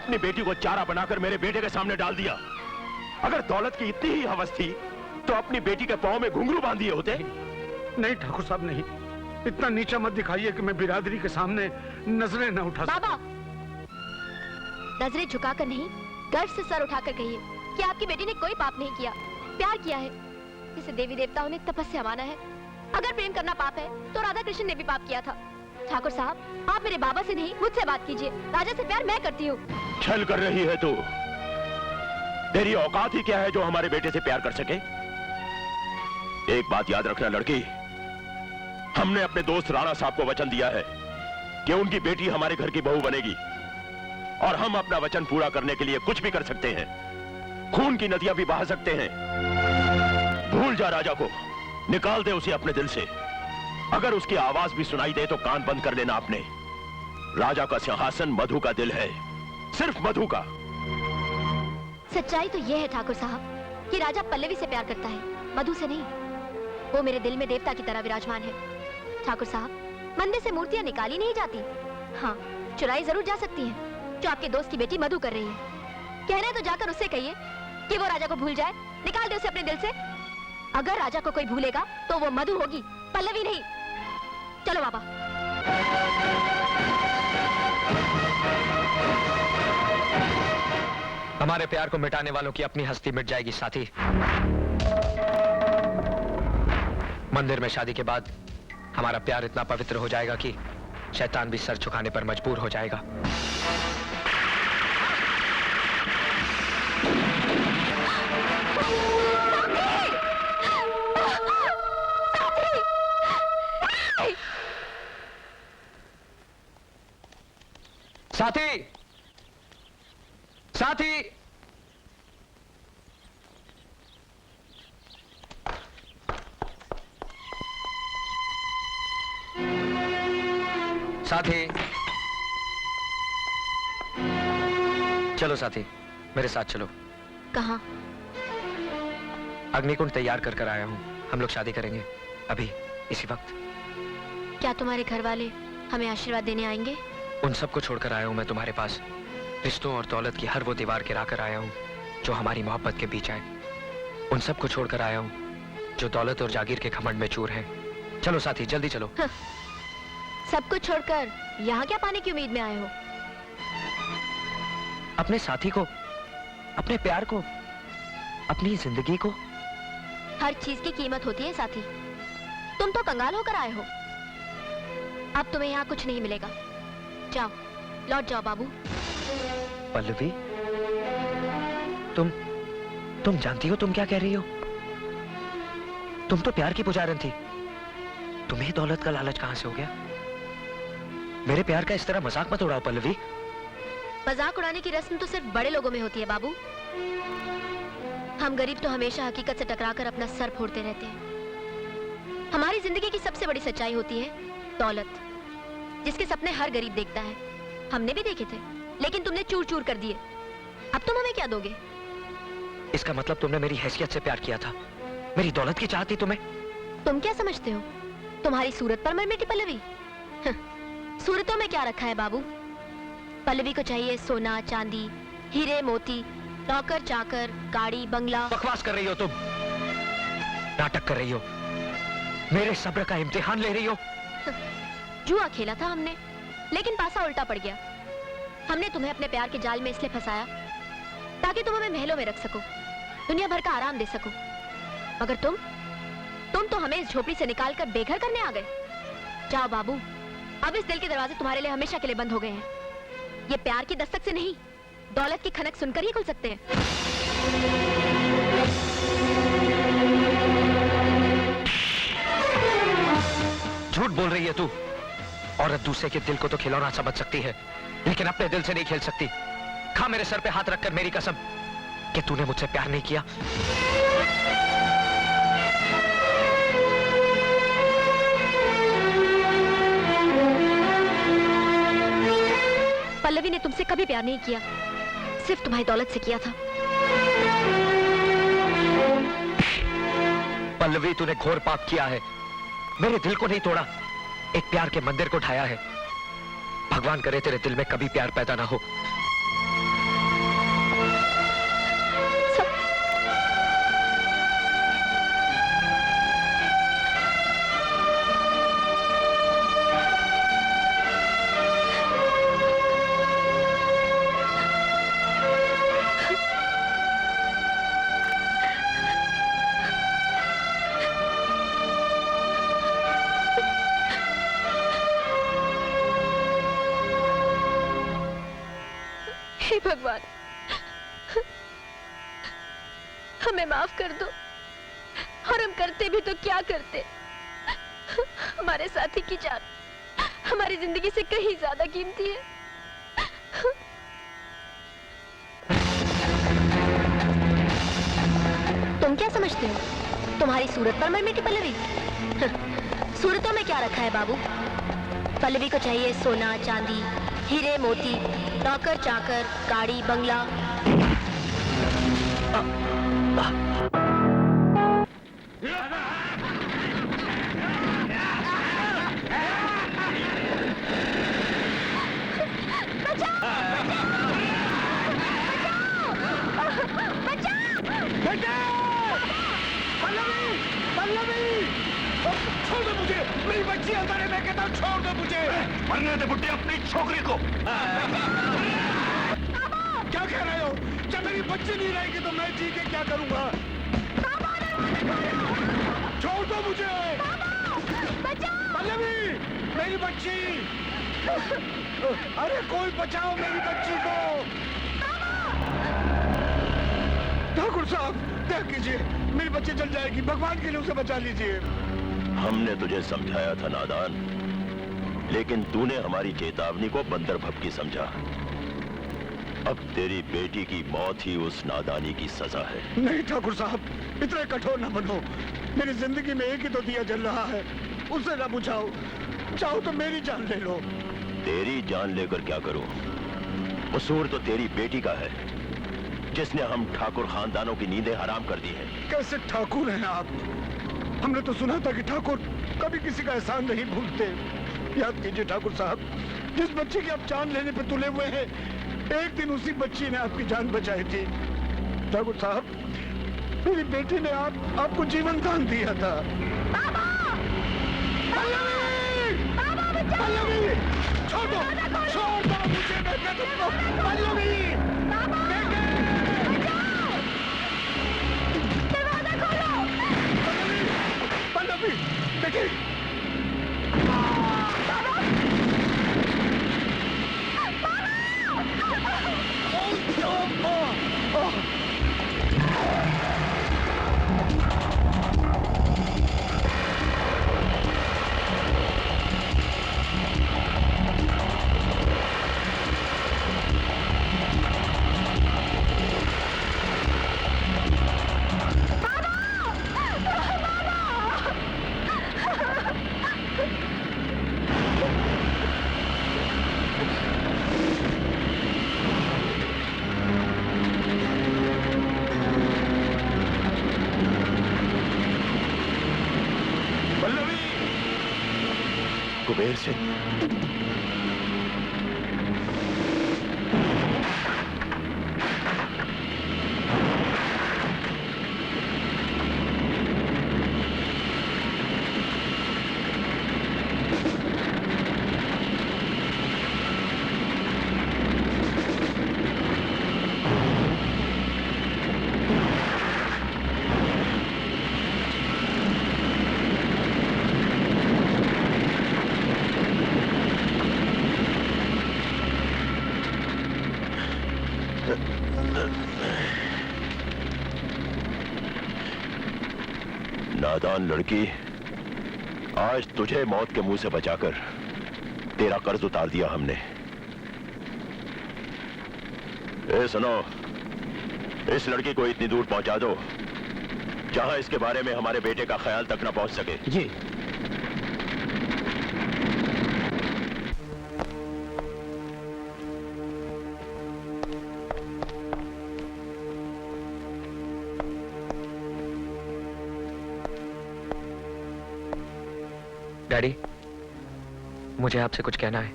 अपनी बेटी को चारा बनाकर मेरे बेटे के सामने डाल दिया। अगर दौलत की इतनी ही हवस थी तो अपनी बेटी के पांव में घुंघरू बांध दिए होते। नहीं ठाकुर साहब, नहीं, इतना नीचा मत दिखाइए कि मैं बिरादरी के सामने नजरें न उठा सकूं। बाबा, नजरें झुकाकर नहीं, गर्व से सर उठाकर कहिए कि आपकी बेटी ने कोई पाप नहीं किया, प्यार किया है, जिसे देवी देवताओं ने तपस्या माना है। अगर प्रेम करना पाप है तो राधा कृष्ण ने भी पाप किया था। ठाकुर साहब, आप मेरे बाबा से नहीं मुझसे बात कीजिए। राजा से प्यार मैं करती हूँ। छल कर रही है तू। तेरी औकात ही क्या है जो हमारे बेटे से प्यार कर सके? एक बात याद रखना लड़की, हमने अपने दोस्त राणा साहब को वचन दिया है कि उनकी बेटी हमारे घर की बहू बनेगी, और हम अपना वचन पूरा करने के लिए कुछ भी कर सकते हैं। खून की नदियां भी बहा सकते हैं। भूल जा राजा को, निकाल दे उसे अपने दिल से। अगर उसकी आवाज भी सुनाई दे तो कान बंद कर लेना अपने। राजा का सिंहासन मधु का दिल है, सिर्फ मधु का। सच्चाई तो यह है ठाकुर साहब कि राजा पल्लवी से प्यार करता है, मधु से नहीं। वो मेरे दिल में देवता की तरह विराजमान है। ठाकुर साहब, मंदिर से मूर्तियां निकाली नहीं जाती, हाँ चुराई जरूर जा सकती हैं, जो आपके दोस्त की बेटी मधु कर रही है। कहना है तो जाकर उससे कहिए कि वो राजा को भूल जाए, निकाल दे उसे अपने दिल से। अगर राजा को कोई भूलेगा तो वो मधु होगी, पल्लवी नहीं। चलो बाबा। हमारे प्यार को मिटाने वालों की अपनी हस्ती मिट जाएगी साथी। मंदिर में शादी के बाद हमारा प्यार इतना पवित्र हो जाएगा कि शैतान भी सर झुकाने पर मजबूर हो जाएगा। साथी, साथी, साथी, चलो साथी, मेरे साथ चलो। कहाँ? अग्निकुंड तैयार कर कर आया हूँ। हम लोग शादी करेंगे अभी, इसी वक्त। क्या तुम्हारे घर वाले हमें आशीर्वाद देने आएंगे? उन सबको छोड़कर आया हूँ मैं तुम्हारे पास। रिश्तों और दौलत की हर वो दीवार गिरा कर आया हूँ जो हमारी मोहब्बत के बीच आए। उन सबको छोड़कर आया हूँ जो दौलत और जागीर के घमंड में चूर हैं। चलो साथी, जल्दी चलो। सब कुछ छोड़कर यहाँ क्या पाने की उम्मीद में आए हो? अपने साथी को, अपने प्यार को, अपनी जिंदगी को। हर चीज की कीमत होती है साथी। तुम तो कंगाल होकर आए हो। अब तुम्हें यहाँ कुछ नहीं मिलेगा। जाओ, लौट जाओ बाबू। पल्लवी, तुम जानती हो तुम क्या कह रही हो? तुम तो प्यार की पुजारन थी। तुम्हें दौलत का लालच कहां से हो गया? मेरे प्यार का इस तरह मजाक मत उड़ाओ पल्लवी। मजाक उड़ाने की रस्म तो सिर्फ बड़े लोगों में होती है बाबू। हम गरीब तो हमेशा हकीकत से टकराकर अपना सर फोड़ते रहते हैं। हमारी जिंदगी की सबसे बड़ी सच्चाई होती है दौलत, जिसके सपने हर गरीब देखता है। हमने भी देखे थे, लेकिन तुमने चूर चूर कर दिए। अब तुम हमें क्या दोगे? इसका मतलब तुमने मेरी हैसियत से प्यार किया था, मेरी दौलत की चाहती तुम्हें। तुम क्या समझते हो तुम्हारी सूरत पर मर मिटी पल्लवी? सूरतों में क्या रखा है बाबू? पल्लवी को चाहिए सोना चांदी, हीरे मोती, नौकर चाकर, गाड़ी बंगला। बकवास कर रही हो तुम, नाटक कर रही हो, मेरे सब्र का इम्तिहान ले रही हो। जुआ खेला था हमने, लेकिन पासा उल्टा पड़ गया। हमने तुम्हें अपने प्यार के जाल में इसलिए फंसाया ताकि तुम हमें महलों में रख सको, दुनिया भर का आराम दे सको। मगर तुम तो हमें इस झोपड़ी से निकालकर बेघर करने आ गए। जाओ बाबू, अब इस दिल के दरवाजे तुम्हारे लिए हमेशा के लिए बंद हो गए हैं। ये प्यार की दस्तक से नहीं, दौलत की खनक सुनकर ही खुल सकते हैं। झूठ बोल रही है तू। औरत दूसरे के दिल को तो खिलौना समझ सकती है, लेकिन अपने दिल से नहीं खेल सकती। खा मेरे सर पे हाथ रखकर मेरी कसम कि तूने मुझसे प्यार नहीं किया। पल्लवी ने तुमसे कभी प्यार नहीं किया, सिर्फ तुम्हारी दौलत से किया था। पल्लवी, तूने घोर पाप किया है। मेरे दिल को नहीं तोड़ा, एक प्यार के मंदिर को ढाया है। भगवान करे तेरे दिल में कभी प्यार पैदा ना हो। हे भगवान, हमें माफ कर दो। और हम करते भी तो क्या करते? हमारे साथी की जान हमारी जिंदगी से कहीं ज्यादा कीमती है। तुम क्या समझते हो? तुम्हारी सूरत पर मैं मिटी पल्लवी? सूरतों में क्या रखा है बाबू? पल्लवी को चाहिए सोना चांदी, हीरे मोती, नौकर चाकर, गाड़ी बंगला। छोड़ दो मुझे, मेरी बच्ची अंदर है, मैं कहता हूँ छोड़ दो मुझे। मरने दे बुड्ढे अपनी छोकरी को। क्या कह रहे हो? जब मेरी बच्ची नहीं रहेगी तो मैं जी के क्या करूँगा? छोड़ दो मुझे। पल्लवी, मेरी बच्ची। अरे कोई बचाओ मेरी बच्ची को। ठाकुर साहब, देख कीजिए, मेरी बच्ची चल जाएगी, भगवान के लिए उसे बचा लीजिए। हमने तुझे समझाया था नादान, लेकिन तूने हमारी चेतावनी को बंदर भपकी समझा। अब तेरी बेटी की मौत ही उस नादानी की सजा है। नहीं ठाकुर साहब, इतने कठोर न बनो। मेरी जिंदगी में एक ही तो दिया जल रहा है, उसे न बुझाओ। चाहो तो मेरी जान ले लो। तेरी जान लेकर क्या करूं? कसूर तो तेरी बेटी का है, जिसने हम ठाकुर खानदानों की नींदें हराम कर दी हैं। कैसे ठाकुर हैं आप? हमने तो सुना था कि ठाकुर कभी किसी का एहसान नहीं भूलते। याद कीजिए ठाकुर साहब, जिस बच्ची की आप जान लेने पे तुले हुए हैं, एक दिन उसी बच्ची ने आपकी जान बचाई थी। ठाकुर साहब, मेरी बेटी ने आपको जीवन दान दिया था। पल्लवी, छोड़ दो मुझे, मैं कहता हूं, पल्लवी, पल्लवी, बेटी। कुबेर सिंह, नादान लड़की, आज तुझे मौत के मुंह से बचाकर तेरा कर्ज उतार दिया हमने। ए सुनो, इस लड़की को इतनी दूर पहुंचा दो जहां इसके बारे में हमारे बेटे का ख्याल तक न पहुंच सके। जी। डैडी, मुझे आपसे कुछ कहना है।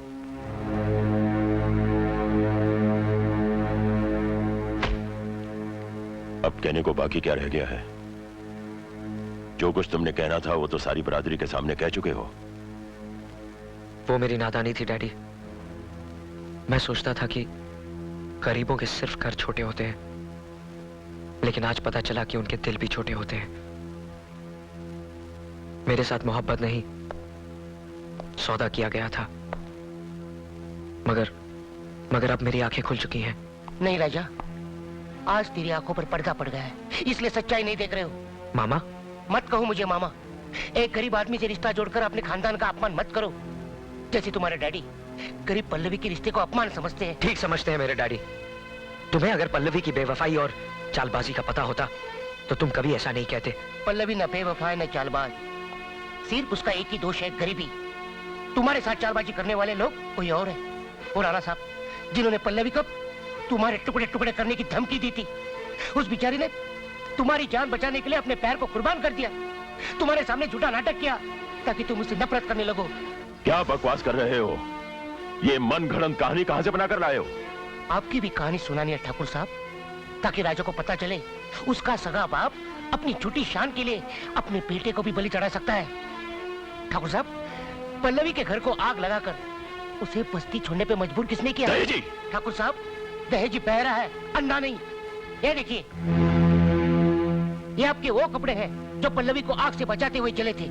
अब कहने को बाकी क्या रह गया है? जो कुछ तुमने कहना था वो तो सारी बरादरी के सामने कह चुके हो। वो मेरी नादानी थी डैडी। मैं सोचता था कि गरीबों के सिर्फ घर छोटे होते हैं, लेकिन आज पता चला कि उनके दिल भी छोटे होते हैं। मेरे साथ मोहब्बत नहीं, सौदा किया गया था। मगर अब मेरी आंखें खुल चुकी हैं। नहीं राजा, आज तेरी आंखों पर पर्दा पड़ गया है, इसलिए सच्चाई नहीं देख रहे हो। मामा, मत कहो मुझे मामा। एक गरीब आदमी से रिश्ता जोड़कर अपने खानदान का अपमान मत करो, जैसे तुम्हारे डैडी गरीब पल्लवी के रिश्ते को अपमान समझते हैं। ठीक समझते हैं मेरे डैडी। तुम्हें अगर पल्लवी की बेवफाई और चालबाजी का पता होता तो तुम कभी ऐसा नहीं कहते। पल्लवी न बेवफा है न चालबाज, सिर्फ उसका एक ही दोष है, गरीबी। तुम्हारे साथ चालबाजी करने वाले लोग कोई और है, वो राणा साहब, जिन्होंने पल्लवी को तुम्हारे टुकड़े टुकड़े करने की धमकी दी थी। उस बेचारी ने तुम्हारी जान बचाने के लिए अपने पैर को कुर्बान कर दिया, तुम्हारे सामने झूठा नाटक किया ताकि तुम उससे नफरत करने लगो। क्या बकवास कर रहे हो? ये मन घड़ंत कहानी कहां से बनाकर लाए हो? आपकी भी कहानी सुनानी है ठाकुर साहब, ताकि राजा को पता चले उसका सगा बाप अपनी झूठी शान के लिए अपने बेटे को भी बलि चढ़ा सकता है। ठाकुर साहब, पल्लवी के घर को आग लगाकर उसे बस्ती छोड़ने पे मजबूर किसने किया? दहेजी। ठाकुर साहब, दहेजी बहरा है, अंधा नहीं। ये देखिए, ये आपके वो कपड़े हैं जो पल्लवी को आग से बचाते हुए जले थे।